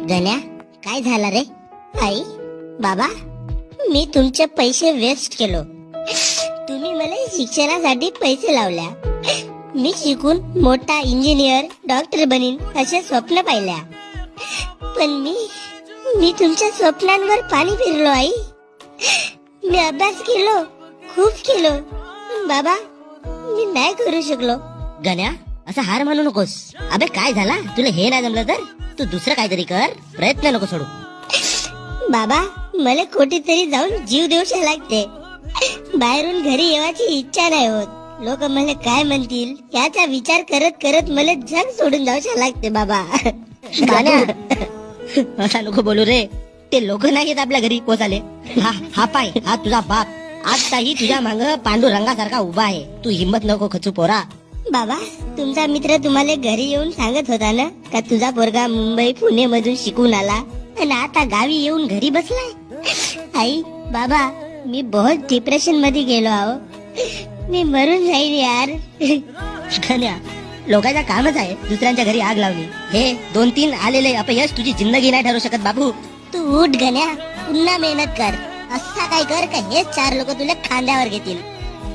गण्या, काय झालं रे? आई, बाबा, मी तुमचे पैसे वेस्ट केलो. तुम्ही मला शिक्षणासाठी पैसे लावल्या. मी शिकून मोठा इंजिनियर, डॉक्टर बनीन असे स्वप्न पाहिल्या. पण मी तुमच्या स्वप्नांवर पाणी फिरलो आई. मी अभ्यास केलो, खूप केलो. बाबा, मी नाही करू शकलो. गण्या, असं हार मानू नकोस. अबे काय झाला? तुला हे नाही जमलं तर तू दुसरं काहीतरी कर, प्रयत्न नको सोडू. बाबा, मला कुठेतरी जाऊन जीव देऊशा लागते. बाहेरून घरी येवाची इच्छा नाही होत. लोक मला काय म्हणतील याचा विचार करत करत मला जग सोडून जाऊशा लागते बाबा. गण्या, असा नको बोलू रे. ते लोक नाही येत आपल्या घरी पोचाले. हा पाय, हा तुझा बाप आजताही तुझ्या माग पांडुरंगासारखा उभा आहे. तू हिम्मत नको खचू पोरा. बाबा, तुमचा मित्र तुम्हाला घरी येऊन सांगत होता ना का तुझा पोरगा मुंबई पुणे मधून शिकून आला आणि आता गावी येऊन घरी बसलाय. आई, बाबा, मी बहुत डिप्रेशन मध्ये गेलो आहो. मी मरून जाईल यार. गण्या, लोकांचा कामच आहे दुसऱ्यांच्या घरी आग लावली. हे 2-3 आलेले अपयश तुझी जिंदगी नाही ठरू शकत बाबू. तू उठ गण्या, पुन्हा मेहनत कर. असा काय कर का हेच 4 लोक तुला खांद्यावर घेतील.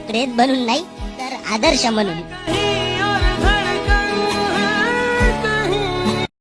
प्रेत बनून नाही तर आदर्श म्हणून.